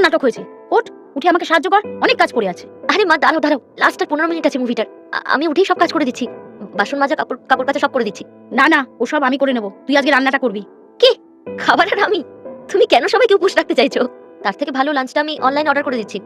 নাটক হয়েছে। ওঠ, উঠে আমাকে সাহায্য কর, অনেক কাজ পড়ে আছে। আরে মা দাঁড়াও দাঁড়াও, লাস্ট আর 15 মিনিট আছে মুভিটার। আমি উঠেই সব কাজ করে দিচ্ছি, বাসন মাজা, কাপড় কাপড় কাচা সব করে দিচ্ছি। না না, ওসব আমি করে নেবো, তুই আজকে রান্নাটা করবি। কি খাবার আর আমি? তুমি কেন সবাইকে উপোস রাখতে চাইছো? তার থেকে ভালো লাঞ্চটা আমি অনলাইন অর্ডার করে দিচ্ছি।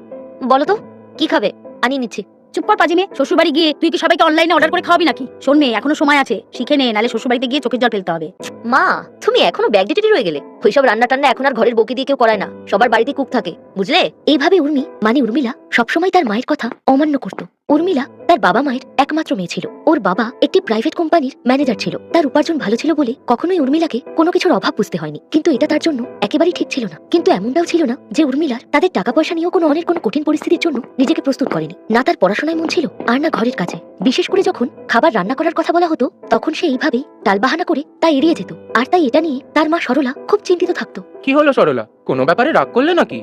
বলো তো কি খাবে, আনিয়ে নিচ্ছি। চুপ কর পাজি মেয়ে, শ্বশুর বাড়ি গিয়ে তুই কি সবাইকে অনলাইনে অর্ডার করে খাওয়াবি নাকি? শোন মেয়ে, এখনো সময় আছে, শিখে নে, নালে শ্বশুর বাড়িতে গিয়ে চোখের জল ফেলতে হবে। মা তুমি এখনো ব্যাকডেটেড রয়ে গেলে। ওইসব রান্না টান্না এখন আর ঘরের বউকে দিয়ে কেউ করায় না, সবার বাড়িতে কুক থাকে, বুঝলে? এইভাবে উর্মি মানে উর্মিলা সবসময় তার মায়ের কথা অমান্য করত। উর্মিলা তার বাবা মায়ের একমাত্র মেয়ে ছিল। ওর বাবা একটি প্রাইভেট কোম্পানির ম্যানেজার ছিল। তার উপার্জন ভালো ছিল বলে কখনোই উর্মিলাকে কোনো কিছুর অভাব বুঝতে হয়নি। কিন্তু এটা তার জন্য একেবারেই ঠিক ছিল না। কিন্তু এমনটাও ছিল না যে উর্মিলার তাদের টাকা পয়সা নিয়েও কোনো কঠিন পরিস্থিতির জন্য নিজেকে প্রস্তুত করেনি। না তার পড়াশোনায় মন ছিল, আর না ঘরের কাজে। বিশেষ করে যখন খাবার রান্না করার কথা বলা হতো, তখন সে এইভাবেই টালবাহানা করে তা এড়িয়ে যেত। আর তাই এটা নিয়ে তার মা সরলা খুব চিন্তিত থাকতো। কি হলো সরলা, কোনো ব্যাপারে রাগ করলে নাকি?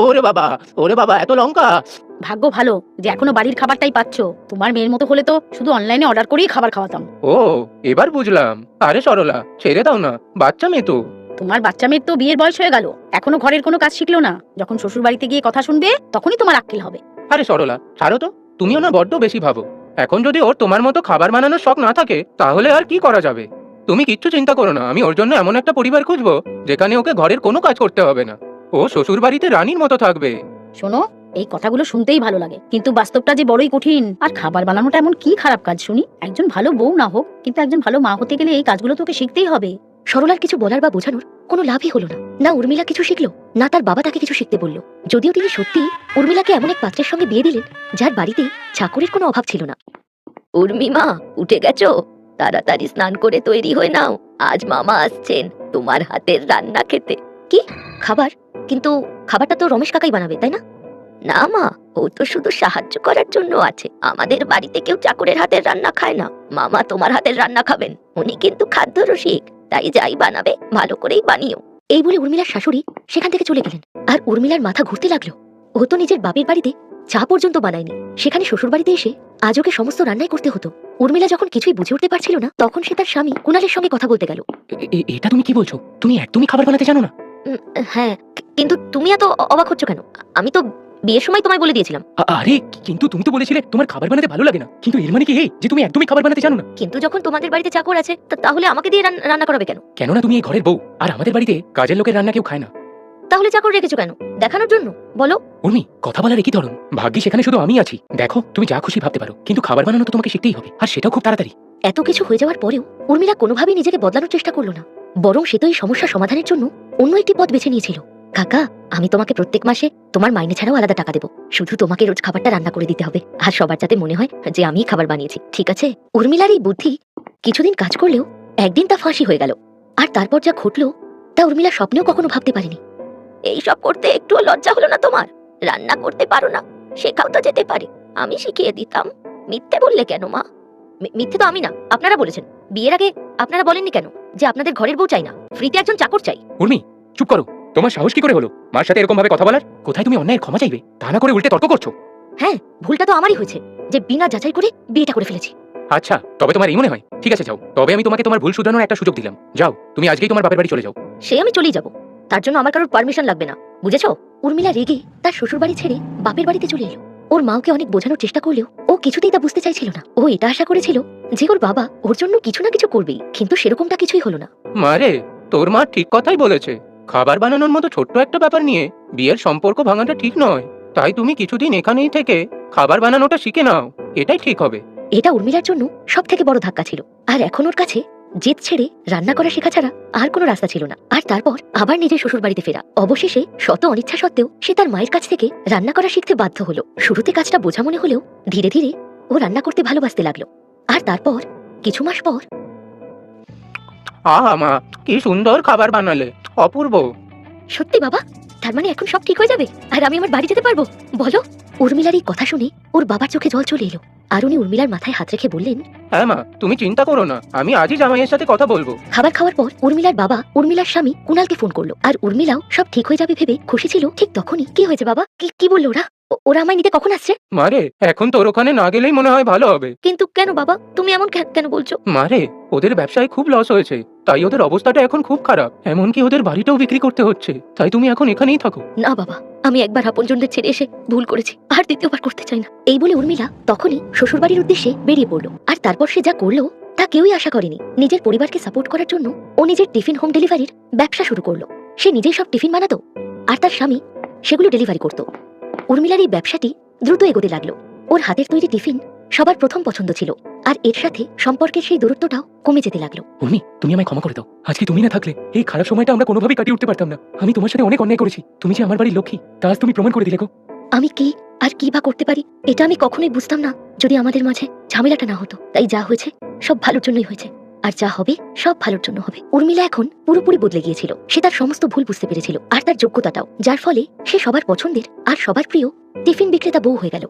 ওরে বাবা, এত লঙ্কা! ভাগ্য ভালো যে এখনো বাড়ির খাবারটাই পাচ্ছ। তোমার মেয়ের মতো হলে তো শুধু অনলাইনে অর্ডার করেই খাবার খাওয়াতাম। ও, এবার বুঝলাম। আরে সরলা, ছেড়ে দাও না, বাচ্চা মেয়ে তো। তোমার বাচ্চা মেয়ের তো বিয়ের বয়স হয়ে গেল, এখনো ঘরের কোনো কাজ শিখলো না। যখন শ্বশুর বাড়িতে গিয়ে কথা শুনবে তখনই তোমার আক্কেল হবে। আরে সরলা ছাড়ো তো, তুমিও না বড্ড বেশি ভাবো। এখন যদি ওর তোমার মতো খাবার বানানোর শখ না থাকে, তাহলে আর কি করা যাবে? তুমি কিচ্ছু চিন্তা করো না, আমি ওর জন্য এমন একটা পরিবার খুঁজবো যেখানে ওকে ঘরের কোনো কাজ করতে হবে না। ও শ্বশুর বাড়িতে রানীর মতো থাকবে। শোনো, এই কথাগুলো শুনতেই ভালো লাগে, কিন্তু বাস্তবটা যে বড়ই কঠিন। আর খাবার বানানোটা এমন কি খারাপ কাজ শুনি? একজন ভালো বউ না হোক, কিন্তু একজন ভালো মা হতে গেলে এই কাজগুলো তোকে শিখতেই হবে। সরলার কিছু বলার বা বোঝানোর কোনো লাভই হলো না। না উর্মিলা কিছু শিখলো, না তার বাবা তাকে কিছু শিখতে বলল। যদিও তিনি সত্যি উর্মিলাকে এমন এক পাত্রের সঙ্গে বিয়ে দিলেন যার বাড়িতে চাকরির কোনো অভাব ছিল না। উর্মিমা, উঠে গেছো? তাড়াতাড়ি স্নান করে তৈরি হয়ে নাও, আজ মামা আসছেন তোমার হাতের রান্না খেতে। কি খাবার? কিন্তু খাবারটা তো রমেশ কাকাই বানাবে, তাই না? না মা, ও তো শুধু সাহায্য করার জন্য আছে। আমাদের বাড়িতে কেউ চাকরের হাতের রান্না খায় না। মামা তোমার হাতের রান্না খাবেন, উনি কিন্তু খাদ্য রসিক, তাই যাই বানাবে ভালো করেই বানিও। এই বলে উর্মিলার শাশুড়ি সেখান থেকে চলে গেলেন। আর উর্মিলার মাথা ঘুরতে লাগলো। ও তো নিজের বাপের বাড়িতে চা পর্যন্ত বানায়নি, সেখানে শ্বশুর বাড়িতে এসে আজ ওকে সমস্ত রান্নাই করতে হতো। উর্মিলা যখন কিছুই বুঝে উঠতে পারছিল না, তখন সে তার স্বামী কুণালের সঙ্গে কথা বলতে গেল। এটা তুমি কি বলছো? তুমি একদমই খাবার বানাতে জানো না? হ্যাঁ, কিন্তু তুমি এত অবাক হচ্ছ কেন? আমি তো বিয়ের সময় তোমায় বলে দিয়েছিলাম। আরে কিন্তু তুমি তো বলেছিলে তোমার খাবার বানাতে ভালো লাগে না, কিন্তু এর মানে কি এই যে তুমি একদমই খাবার বানাতে জানো না? কিন্তু যখন তোমাদের বাড়িতে চাকর আছে, তাহলে আমাকে দিয়ে রান্না করাবে কেন? কেননা তুমি এই ঘরের বউ, আর আমাদের বাড়িতে কাজের লোকের রান্না কেউ খায় না। তাহলে চাকর রেখেছো কেন? দেখানোর জন্য? বলো। উর্মি, কথা বলার একই ধরন। ভাগ্যি সেখানে শুধু আমি আছি। দেখো, তুমি যা খুশি ভাবতে পারো, কিন্তু খাবার বানানো তো তোমাকে শিখতেই হবে, আর সেটাও খুব তাড়াতাড়ি। এত কিছু হয়ে যাওয়ার পরেও উর্মিলা কোনোভাবেই নিজেকে বদলানোর চেষ্টা করলো না। বরং সে তো এই সমস্যা সমাধানের জন্য অন্য একটি পথ বেছে নিয়েছিল। কাকা, আমি তোমাকে প্রত্যেক মাসে তোমার মাইনে ছাড়াও আলাদা টাকা দেবো। শুধু তোমাকে রোজ খাবারটা রান্না করে দিতে হবে, আর সবার যাতে মনে হয় যে আমি খাবার বানিয়েছি, ঠিক আছে? উর্মিলার এই বুদ্ধি কিছুদিন কাজ করলেও একদিন তা ফাঁসি হয়ে গেল। আর তারপর যা ঘটলো তা উর্মিলা স্বপ্নেও কখনো ভাবতে পারেনি। এই সব করতে একটুও লজ্জা হলো না তোমার? রান্না করতে পারো না, শেখাও তো যেতে পারে, আমি শিখিয়ে দিতাম। মিথ্যে বললে কেন মা? মিথ্যে তো আমি না, আপনারা বলেছেন। বিয়ের আগে আপনারা বলেননি কেন যে আপনাদের ঘরের বউ চাই না, ফ্রিতে একজন চাকর চাই? উর্মি, চুপ করো। তোমার সাহস কি করে হলো মার সাথে এরকম ভাবে কথা বলার? কোথায় তুমি অন্যায়ের ক্ষমা চাইবে, তা না করে উল্টে তর্ক করছো? হ্যাঁ, ভুলটা তো আমারই হয়েছে যে বিনা যাচাই করে বিয়েটা করে ফেলেছি। আচ্ছা, তবে তোমার এই মনে হয়? ঠিক আছে, যাও। তবে আমি তোমাকে তোমার ভুল শুধরানোর একটা সুযোগ দিলাম। যাও, তুমি আজকেই তোমার বাপের বাড়ি চলে যাও। সে আমি চলেই যাব, তার জন্য আমার কারোর পারমিশন লাগবে না, বুঝেছো? উর্মিলা রেগে তার শ্বশুর বাড়ি ছেড়ে বাপের বাড়িতে চলে এলো। ওর মাকে অনেক বোঝানোর চেষ্টা করলেও ও কিছুতেই তা বুঝতে চাইছিল না। ও এটা আশা করেছিল যে ওর বাবা ওর জন্য কিছু না কিছু করবেই, কিন্তু সেরকমটা কিছুই হলো না। মারে, তোর মা ঠিক কথাই বলেছে। খাবার বানানোর মতো ছোট্ট একটা ব্যাপার নিয়ে বিয়ের সম্পর্ক ভাঙাটা ঠিক নয়। তাই তুমি কিছুদিন এখানেই থেকে খাবার বানানোটা শিখে নাও, এটাই ঠিক হবে। এটা উর্মিলার জন্য সব থেকে বড় ধাক্কা ছিল। আর এখন ওর কাছে জেদ ছেড়ে রান্না করা শেখা ছাড়া আর কোনো রাস্তা ছিল না। আর তারপর আবার নিজের শ্বশুর বাড়িতে ফেরা। অবশেষে শত অনিচ্ছা সত্ত্বেও সে তার মায়ের কাছ থেকে রান্না করা শিখতে বাধ্য হলো। শুরুতে কাজটা বোঝা মনে হলেও ধীরে ধীরে ও রান্না করতে ভালোবাসতে লাগলো। আর তারপর কিছু মাস পর। আহা মা, কি সুন্দর খাবার বানালে, অপূর্ব। সত্যি বাবা? তার মানে এখন সব ঠিক হয়ে যাবে আর আমি আমার বাড়ি যেতে পারবো? বলো। উর্মিলার এই কথা শুনে ওর বাবার চোখে জল চলে এলো, আর উনি উর্মিলার মাথায় হাত রেখে বললেন, হ্যাঁ মা, তুমি চিন্তা করো না, আমি আজই জামাইয়ের সাথে কথা বলবো। খাবার খাওয়ার পর উর্মিলার বাবা উর্মিলার স্বামী কুণালকে ফোন করলো। আর উর্মিলাও সব ঠিক হয়ে যাবে ভেবে খুশি ছিল। ঠিক তখনই কি হয়েছে বাবা? কি বললো ওরা? ওরা আমায় নিতে কখন আসছে? মারে, এখন তোর ওখানে না গেলেই মনে হয় ভালো হবে। কিন্তু কেন বাবা, তুমি এমন কেন বলছো? মারে, ওদের ব্যবসায় খুব লস হয়েছে, তাই ওদের অবস্থাটা এখন খুব খারাপ। এমনকি ওদের বাড়িটাও বিক্রি করতে হচ্ছে, তাই তুমি এখন এখানেই থাকো। না বাবা, আমি একবার আপনজনদের ছেড়ে এসে ভুল করেছি, আর দ্বিতীয়বার করতে চাই না। এই বলে উর্মিলা তখনই শ্বশুরবাড়ির উদ্দেশ্যে বেরিয়ে পড়লো। আর তারপর সে যা করলো তা কেউই আশা করেনি। নিজের পরিবারকে সাপোর্ট করার জন্য ও নিজের টিফিন হোম ডেলিভারির ব্যবসা শুরু করলো। সে নিজেই সব টিফিন বানাতো আর তার স্বামী সেগুলো ডেলিভারি করতো। উর্মিলার এই ব্যবসাটি দ্রুত এগোতে লাগলো। ওর হাতের তৈরি টিফিন সবার প্রথম পছন্দ ছিল, আর এর সাথে সম্পর্কের সেই দূরত্বটাও কমে যেতে লাগলো। উর্মি, তুমি আমায় ক্ষমা করে দাও। আজকে তুমি না থাকলে এই খারাপ সময়টা আমরা কোনোভাবেই কাটিয়ে উঠতে পারতাম না। আমি তোমার সাথে অনেক অন্যায় করেছি। তুমি যে আমার বাড়ির লক্ষ্মী, তা আজ তুমি প্রমাণ করে দিলে গো। আমি কি আর কি বা করতে পারি, এটা আমি কখনোই বুঝতাম না যদি আমাদের মাঝে ঝামেলাটা না হতো। তাই যা হয়েছে সব ভালোর জন্যই হয়েছে, আর যা হবে সব ভালোর জন্য হবে। উর্মিলা এখন পুরোপুরি বদলে গিয়েছিল। সে তার সমস্ত ভুল বুঝতে পেরেছিল, আর তার যোগ্যতাটাও, যার ফলে সে সবার পছন্দের আর সবার প্রিয় টিফিন বিক্রেতা বউ হয়ে গেল।